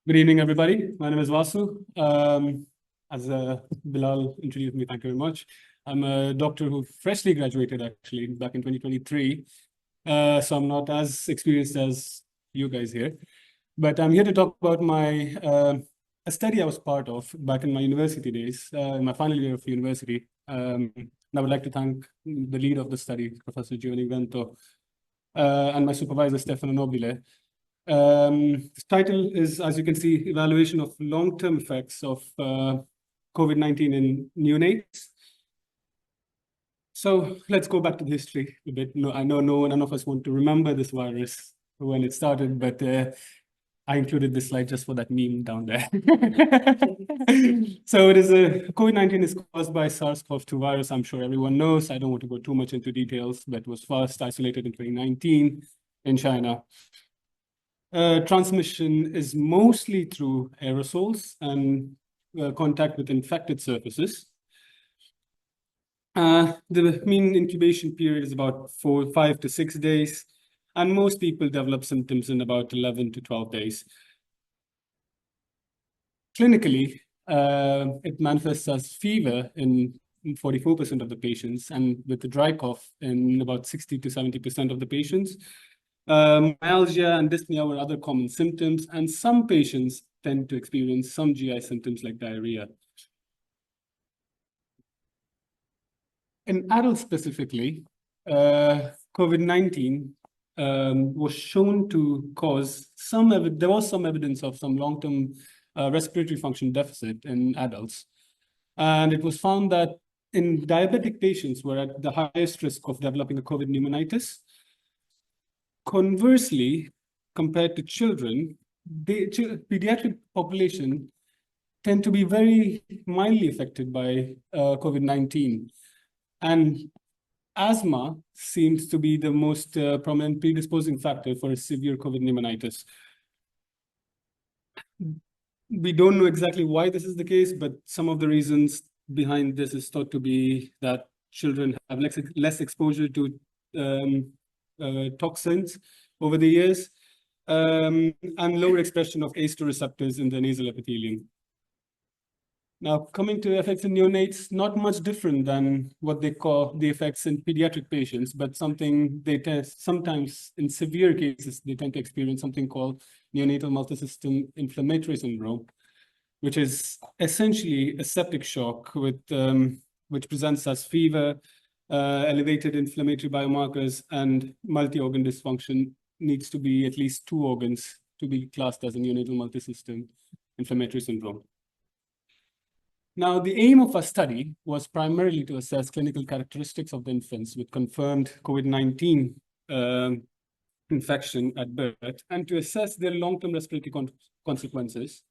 Good evening, everybody. My name is Vasu. As Bilal introduced me, thank you very much. I'm a doctor who freshly graduated, actually, back in 2023. So I'm not as experienced as you guys here. But I'm here to talk about a study I was part of back in my university days, in my final year of university. And I would like to thank the lead of the study, Professor Giovanni Vento, and my supervisor, Stefano Nobile. The title is, as you can see, Evaluation of Long-Term Effects of COVID-19 in Neonates. So let's go back to the history a bit. No, I know none of us want to remember this virus when it started, but I included this slide just for that meme down there. So COVID-19 is caused by SARS-CoV-2 virus. I'm sure everyone knows. I don't want to go too much into details, but it was first isolated in 2019 in China. Transmission is mostly through aerosols and contact with infected surfaces. The mean incubation period is about 5 to 6 days, and most people develop symptoms in about 11 to 12 days. Clinically, it manifests as fever in 44% of the patients, and with a dry cough in about 60 to 70% of the patients. Myalgia and dyspnea were other common symptoms, and some patients tend to experience some GI symptoms like diarrhea. In adults specifically, COVID-19 was shown to cause there was some evidence of some long-term respiratory function deficit in adults. And it was found that in diabetic patients were at the highest risk of developing a COVID pneumonitis. Conversely, compared to children, the pediatric population tend to be very mildly affected by COVID-19. And asthma seems to be the most prominent predisposing factor for a severe COVID pneumonitis. We don't know exactly why this is the case, but some of the reasons behind this is thought to be that children have less exposure to toxins over the years, and lower expression of ACE2 receptors in the nasal epithelium. Now, coming to effects in neonates, not much different than what they call the effects in pediatric patients, but something they test sometimes in severe cases, they tend to experience something called neonatal multisystem inflammatory syndrome, which is essentially a septic shock with which presents as fever, elevated inflammatory biomarkers, and multi-organ dysfunction. Needs to be at least 2 organs to be classed as a neonatal multisystem inflammatory syndrome. Now, the aim of our study was primarily to assess clinical characteristics of the infants with confirmed COVID-19 infection at birth, and to assess their long-term respiratory consequences.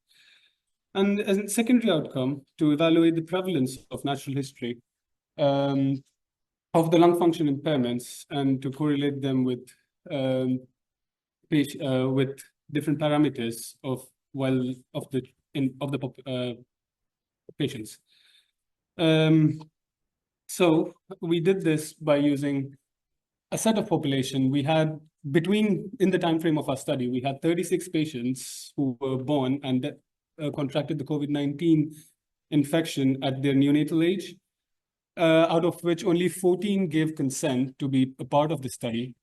And as a secondary outcome, to evaluate the prevalence of natural history of the lung function impairments, and to correlate them with different parameters of the patients. So we did this by using a set of population. We had in the time frame of our study, we had 36 patients who were born and contracted the COVID-19 infection at their neonatal age, out of which only 14 gave consent to be a part of the study.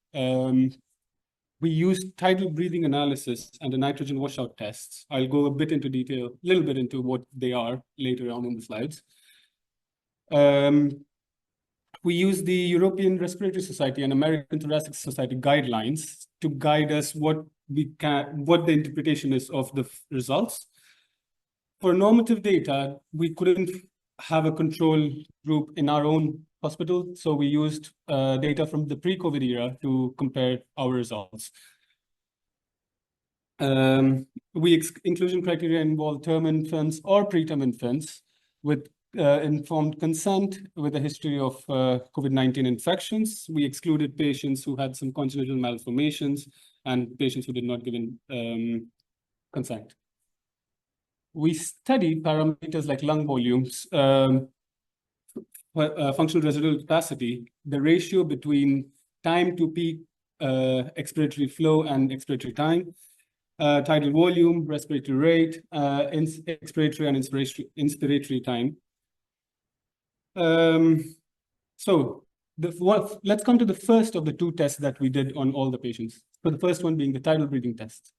We used tidal breathing analysis and a nitrogen washout tests. I'll go a little bit into what they are later on in the slides. We used the European Respiratory Society and American Thoracic Society guidelines to guide us what the interpretation is of the results. For normative data, we couldn't have a control group in our own hospital, so we used data from the pre-COVID era to compare our results. Inclusion criteria involved term infants or preterm infants with informed consent with a history of COVID-19 infections. We excluded patients who had some congenital malformations and patients who did not give consent. We studied parameters like lung volumes, functional residual capacity, the ratio between time to peak expiratory flow and expiratory time, tidal volume, respiratory rate, expiratory and inspiratory time. So let's come to the first of the two tests that we did on all the patients. So the first one being the tidal breathing test.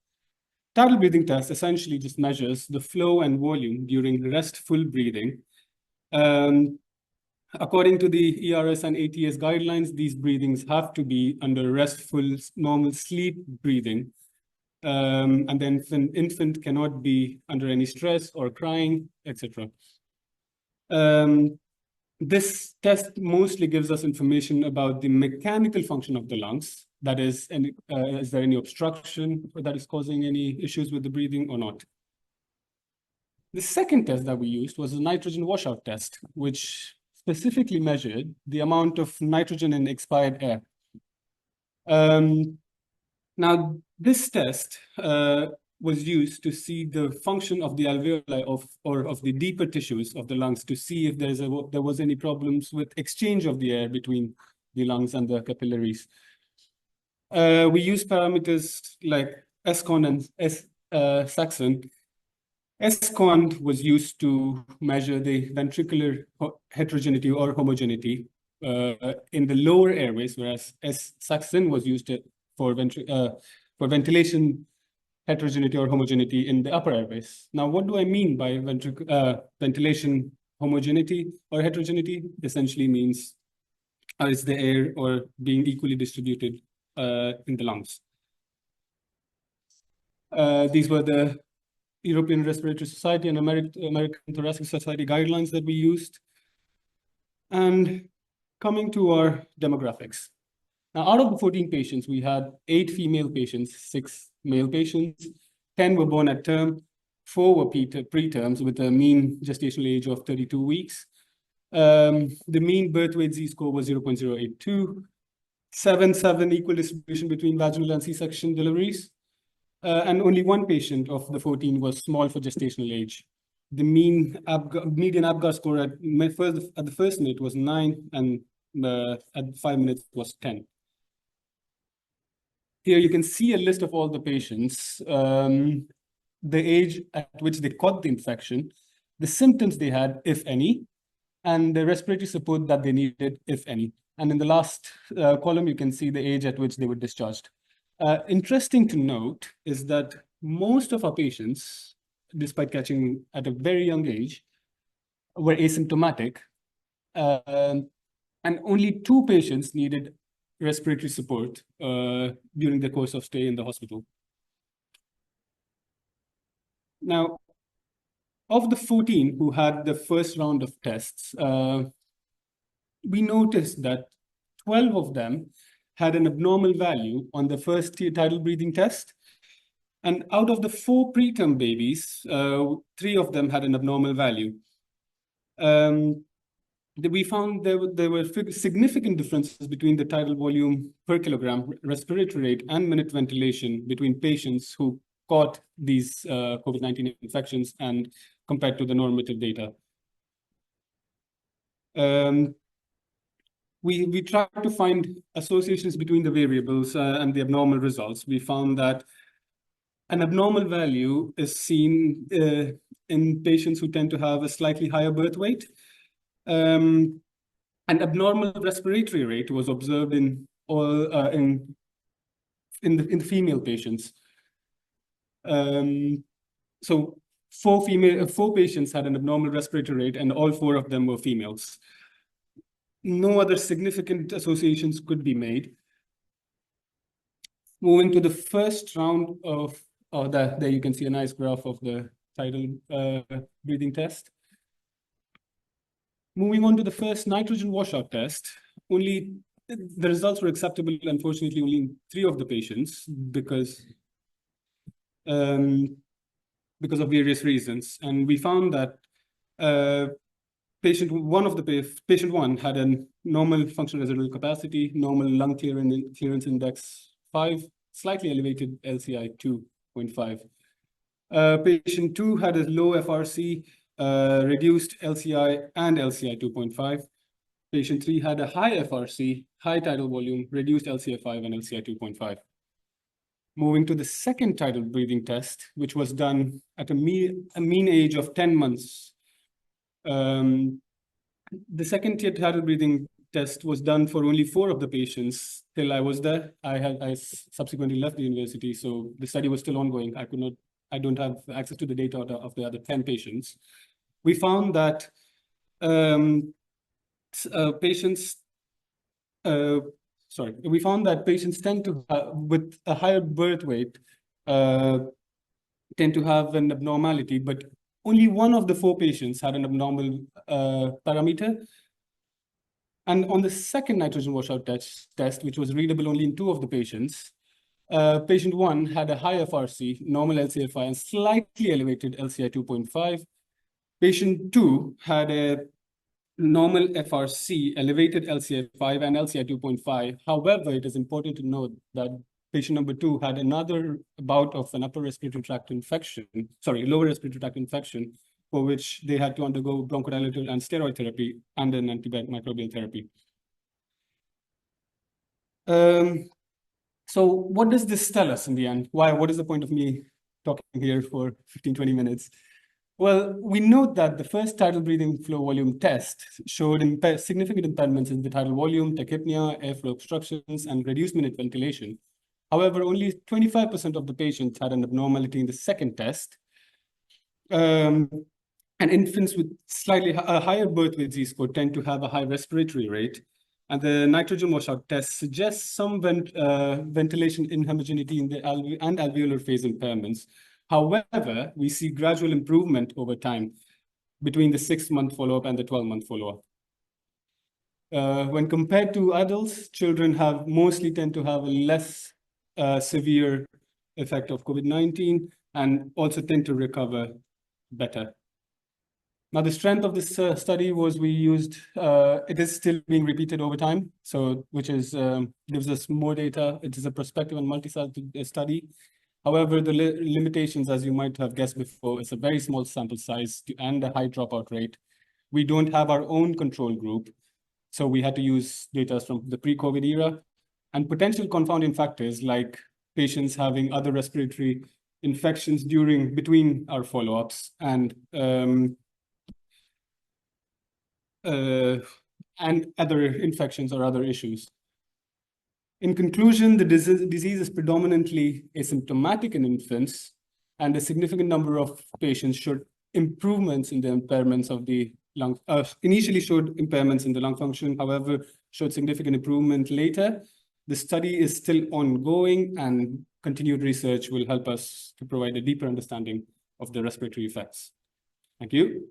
Tidal breathing test essentially just measures the flow and volume during restful breathing. According to the ERS and ATS guidelines, these breathings have to be under restful, normal sleep breathing. And then an infant cannot be under any stress or crying, etc. This test mostly gives us information about the mechanical function of the lungs. That is there any obstruction that is causing any issues with the breathing or not? The second test that we used was a nitrogen washout test, which specifically measured the amount of nitrogen in expired air. Now, this test was used to see the function of the alveoli of the deeper tissues of the lungs to see if there was any problems with exchange of the air between the lungs and the capillaries. We use parameters like SCON and Saxon. SCON was used to measure the ventricular heterogeneity or homogeneity in the lower airways, whereas Saxon was used for ventilation heterogeneity or homogeneity in the upper airways. Now, what do I mean by ventilation homogeneity or heterogeneity? Essentially means is the air or being equally distributed in the lungs. These were the European Respiratory Society and American Thoracic Society guidelines that we used. And coming to our demographics. Now, out of the 14 patients, we had 8 female patients, 6 male patients, 10 were born at term, 4 were preterms with a mean gestational age of 32 weeks. The mean birth weight Z-score was 0.082, 7 equal distribution between vaginal and C-section deliveries. And only 1 patient of the 14 was small for gestational age. The median ABGAR score at the first minute was 9, and at 5 minutes was 10. Here you can see a list of all the patients, the age at which they caught the infection, the symptoms they had, if any, and the respiratory support that they needed, if any. And in the last column, you can see the age at which they were discharged. Interesting to note is that most of our patients, despite catching at a very young age, were asymptomatic, and only 2 patients needed respiratory support during the course of stay in the hospital. Now, of the 14 who had the first round of tests, we noticed that 12 of them had an abnormal value on the first tidal breathing test. And out of the 4 preterm babies, 3 of them had an abnormal value. We found there were significant differences between the tidal volume per kilogram, respiratory rate, and minute ventilation between patients who caught these COVID-19 infections and compared to the normative data. We tried to find associations between the variables and the abnormal results. We found that an abnormal value is seen in patients who tend to have a slightly higher birth weight. An abnormal respiratory rate was observed in all in the female patients. So 4 patients had an abnormal respiratory rate, and all 4 of them were females. No other significant associations could be made. Moving to the first round of there you can see a nice graph of the tidal breathing test. Moving on to the first nitrogen washout test, the results were acceptable, unfortunately, only in 3 of the patients because of various reasons. And we found that patient 1 had a normal functional residual capacity, normal lung clearance index 5, slightly elevated LCI 2.5. Patient 2 had a low FRC, reduced LCI and LCI 2.5. Patient 3 had a high FRC, high tidal volume, reduced LCI 5 and LCI 2.5. Moving to the second tidal breathing test, which was done at a mean age of 10 months. The second tidal breathing test was done for only 4 of the patients till I was there. I subsequently left the university, so the study was still ongoing. I don't have access to the data of the other 10 patients. We found that we found that patients tend to, with a higher birth weight, tend to have an abnormality, but only 1 of the 4 patients had an abnormal parameter. And on the second nitrogen washout test, which was readable only in 2 of the patients, patient 1 had a high FRC, normal LCFI, and slightly elevated LCI 2.5. Patient 2 had a normal FRC, elevated LCI5 and LCI 2.5. However, it is important to note that patient number 2 had another bout of an lower respiratory tract infection, for which they had to undergo bronchodilator and steroid therapy and an antimicrobial therapy. So what does this tell us in the end? What is the point of me talking here for 15-20 minutes? Well, we note that the first tidal breathing flow volume test showed significant impairments in the tidal volume, tachypnea, airflow obstructions, and reduced minute ventilation. However, only 25% of the patients had an abnormality in the second test. And infants with slightly higher birth weight Z-score tend to have a high respiratory rate. And the nitrogen washout test suggests some ventilation inhomogeneity in the alveolar phase impairments. However, we see gradual improvement over time between the 6-month follow-up and the 12-month follow-up. When compared to adults, children mostly tend to have a less severe effect of COVID-19 and also tend to recover better. Now, the strength of this study was it is still being repeated over time, which gives us more data. It is a prospective and multi-site study. However, the limitations, as you might have guessed before, is a very small sample size and a high dropout rate. We don't have our own control group, so we had to use data from the pre-COVID era, and potential confounding factors like patients having other respiratory infections between our follow-ups and other infections or other issues. In conclusion, the disease is predominantly asymptomatic in infants, and a significant number of patients showed improvements in the impairments of the lung, initially showed impairments in the lung function, however, showed significant improvement later. The study is still ongoing, and continued research will help us to provide a deeper understanding of the respiratory effects. Thank you.